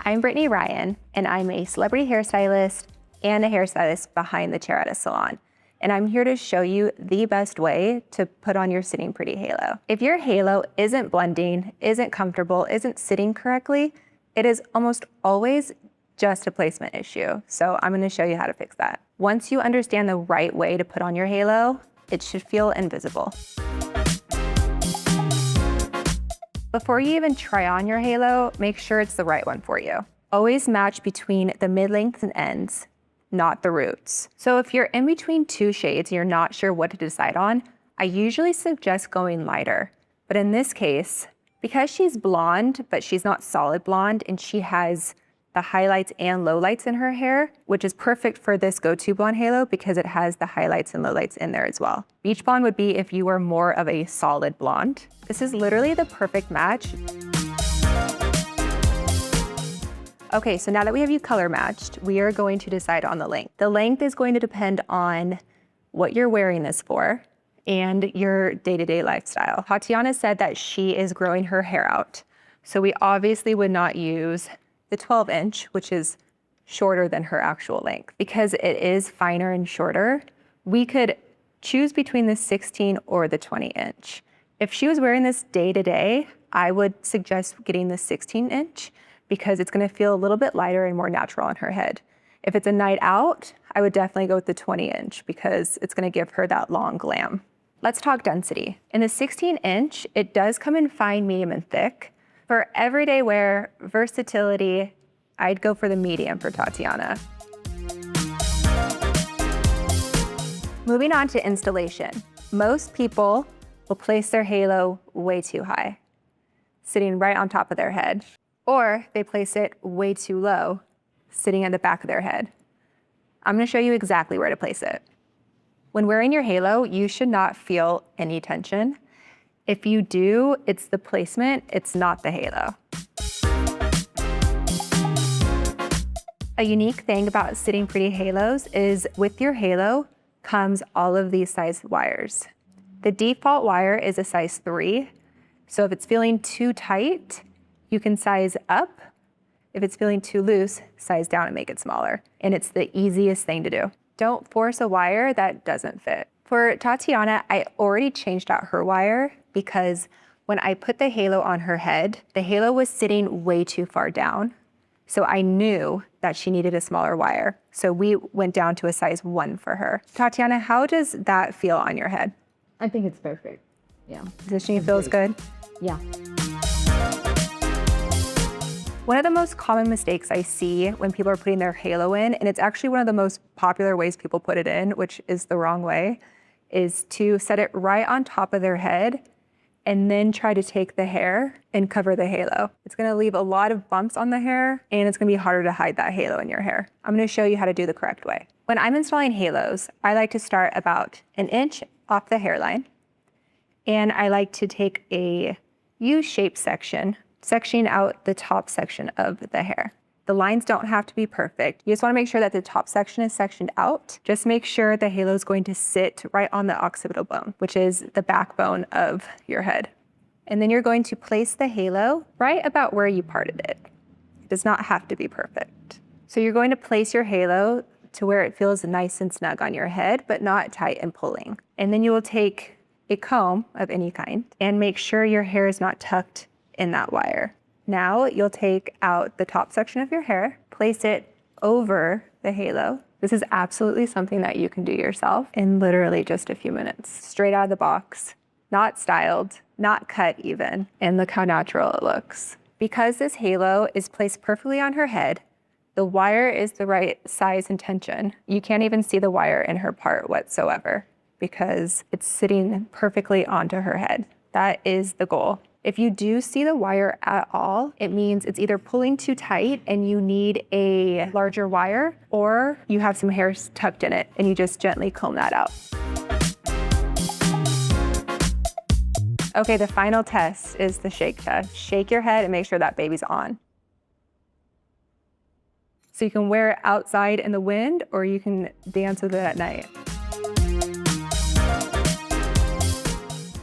I'm Brittany Ryan, and I'm a celebrity hairstylist and a hairstylist behind the chair at a salon. And I'm here to show you the best way to put on your sitting pretty halo. If your halo isn't blending, isn't comfortable, isn't sitting correctly, it is almost always just a placement issue. So I'm gonna show you how to fix that. Once you understand the right way to put on your halo, it should feel invisible. Before you even try on your halo, make sure it's the right one for you. Always match between the mid-lengths and ends, not the roots. So if you're in between two shades and you're not sure what to decide on, I usually suggest going lighter. But in this case, because she's blonde, but she's not solid blonde, and she has the highlights and lowlights in her hair, which is perfect for this go-to blonde halo because it has the highlights and lowlights in there as well. Beach blonde would be if you were more of a solid blonde. This is literally the perfect match. Okay, so now that we have you color matched, we are going to decide on the length. The length is going to depend on what you're wearing this for and your day-to-day lifestyle. Tatiana said that she is growing her hair out. So we obviously would not use the 12-inch, which is shorter than her actual length. Because it is finer and shorter, we could choose between the 16 or the 20-inch. If she was wearing this day-to-day, I would suggest getting the 16-inch because it's gonna feel a little bit lighter and more natural on her head. If it's a night out, I would definitely go with the 20-inch because it's gonna give her that long glam. Let's talk density. In the 16-inch, it does come in fine, medium, and thick. For everyday wear, versatility, I'd go for the medium for Tatiana. Moving on to installation. Most people will place their halo way too high, sitting right on top of their head, or they place it way too low, sitting at the back of their head. I'm gonna show you exactly where to place it. When wearing your halo, you should not feel any tension. If you do, it's the placement, it's not the halo. A unique thing about sitting pretty halos is with your halo comes all of these size wires. The default wire is a size 3, so if it's feeling too tight, you can size up. If it's feeling too loose, size down and make it smaller. And it's the easiest thing to do. Don't force a wire that doesn't fit. For Tatiana, I already changed out her wire because when I put the halo on her head, the halo was sitting way too far down. So I knew that she needed a smaller wire. So we went down to a size 1 for her. Tatiana, how does that feel on your head? I think it's perfect. Yeah. Positioning feels good? Yeah. One of the most common mistakes I see when people are putting their halo in, and it's actually one of the most popular ways people put it in, which is the wrong way, is to set it right on top of their head and then try to take the hair and cover the halo. It's gonna leave a lot of bumps on the hair and it's gonna be harder to hide that halo in your hair. I'm gonna show you how to do the correct way. When I'm installing halos, I like to start about an inch off the hairline, and I like to take a U-shaped sectioning out the top section of the hair. The lines don't have to be perfect. You just wanna make sure that the top section is sectioned out. Just make sure the halo is going to sit right on the occipital bone, which is the backbone of your head. And then you're going to place the halo right about where you parted it. It does not have to be perfect. So you're going to place your halo to where it feels nice and snug on your head, but not tight and pulling. And then you will take a comb of any kind and make sure your hair is not tucked in that wire. Now you'll take out the top section of your hair, place it over the halo. This is absolutely something that you can do yourself in literally just a few minutes. Straight out of the box, not styled, not cut even, and look how natural it looks. Because this halo is placed perfectly on her head, the wire is the right size and tension. You can't even see the wire in her part whatsoever because it's sitting perfectly onto her head. That is the goal. If you do see the wire at all, it means it's either pulling too tight and you need a larger wire, or you have some hair tucked in it and you just gently comb that out. Okay, the final test is the shake test. Shake your head and make sure that baby's on. So you can wear it outside in the wind or you can dance with it at night.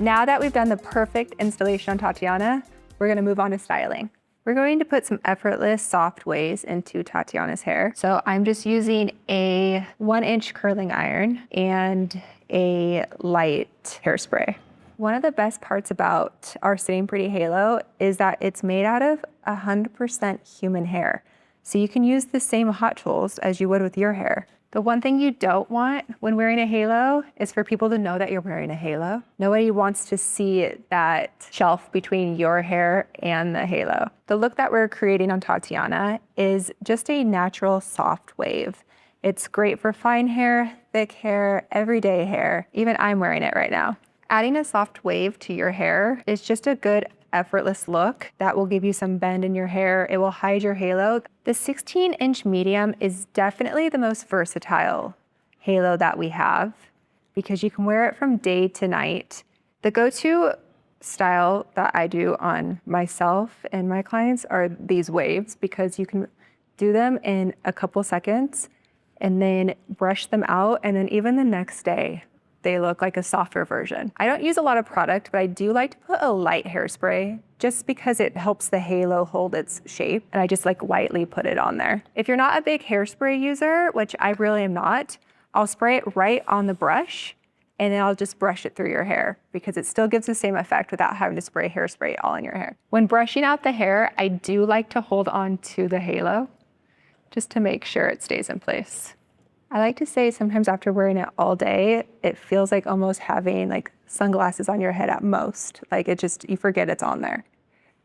Now that we've done the perfect installation on Tatiana, we're gonna move on to styling. We're going to put some effortless, soft waves into Tatiana's hair. So I'm just using a 1-inch curling iron and a light hairspray. One of the best parts about our Sitting Pretty Halo is that it's made out of 100% human hair. So you can use the same hot tools as you would with your hair. The one thing you don't want when wearing a halo is for people to know that you're wearing a halo. Nobody wants to see that shelf between your hair and the halo. The look that we're creating on Tatiana is just a natural soft wave. It's great for fine hair, thick hair, everyday hair. Even I'm wearing it right now. Adding a soft wave to your hair is just a good effortless look that will give you some bend in your hair. It will hide your halo. The 16-inch medium is definitely the most versatile halo that we have because you can wear it from day to night. The go-to style that I do on myself and my clients are these waves because you can do them in a couple seconds and then brush them out, and then even the next day they look like a softer version. I don't use a lot of product, but I do like to put a light hairspray just because it helps the halo hold its shape, and I just like lightly put it on there. If you're not a big hairspray user, which I really am not, I'll spray it right on the brush and then I'll just brush it through your hair because it still gives the same effect without having to spray hairspray all in your hair. When brushing out the hair, I do like to hold on to the halo just to make sure it stays in place. I like to say sometimes after wearing it all day, it feels like almost having like sunglasses on your head at most. Like it just, you forget it's on there.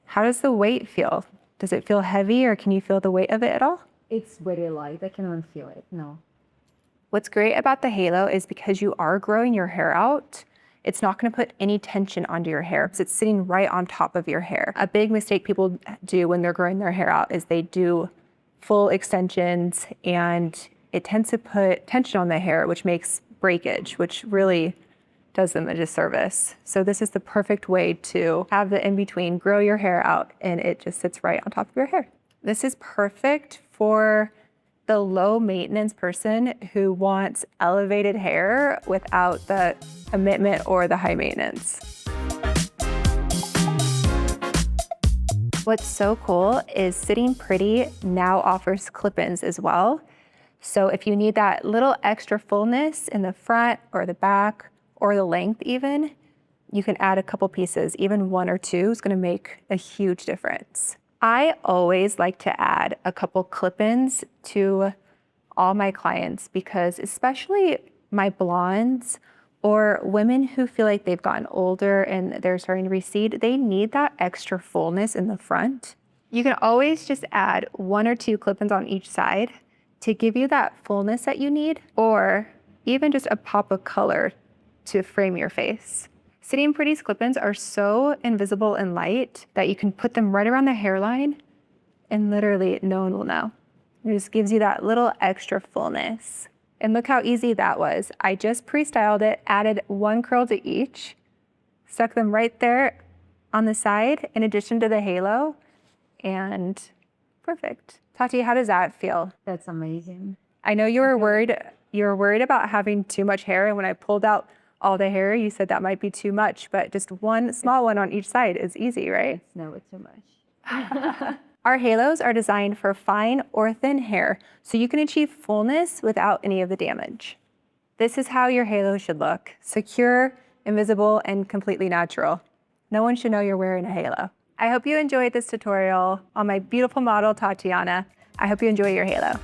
How does the weight feel? Does it feel heavy or can you feel the weight of it at all? It's very light. I can even feel it. No. What's great about the halo is because you are growing your hair out, it's not gonna put any tension onto your hair because it's sitting right on top of your hair. A big mistake people do when they're growing their hair out is they do full extensions and it tends to put tension on the hair, which makes breakage, which really does them a disservice. So this is the perfect way to have the in-between, grow your hair out, and it just sits right on top of your hair. This is perfect for the low maintenance person who wants elevated hair without the commitment or the high maintenance. What's so cool is Sitting Pretty now offers clip-ins as well. So if you need that little extra fullness in the front or the back or the length even, you can add a couple pieces. Even 1 or 2 is gonna make a huge difference. I always like to add a couple clip-ins to all my clients because especially my blondes or women who feel like they've gotten older and they're starting to recede, they need that extra fullness in the front. You can always just add 1 or 2 clip-ins on each side to give you that fullness that you need, or even just a pop of color to frame your face. Sitting Pretty's clip-ins are so invisible and light that you can put them right around the hairline and literally no one will know. It just gives you that little extra fullness. And look how easy that was. I just pre-styled it, added 1 curl to each, stuck them right there on the side in addition to the halo, and perfect. Tati, how does that feel? That's amazing. I know you were worried about having too much hair, and when I pulled out all the hair, you said that might be too much, but just 1 small one on each side is easy, right? No, it's too much. Our halos are designed for fine or thin hair, so you can achieve fullness without any of the damage. This is how your halo should look: secure, invisible, and completely natural. No one should know you're wearing a halo. I hope you enjoyed this tutorial on my beautiful model, Tatiana. I hope you enjoy your halo.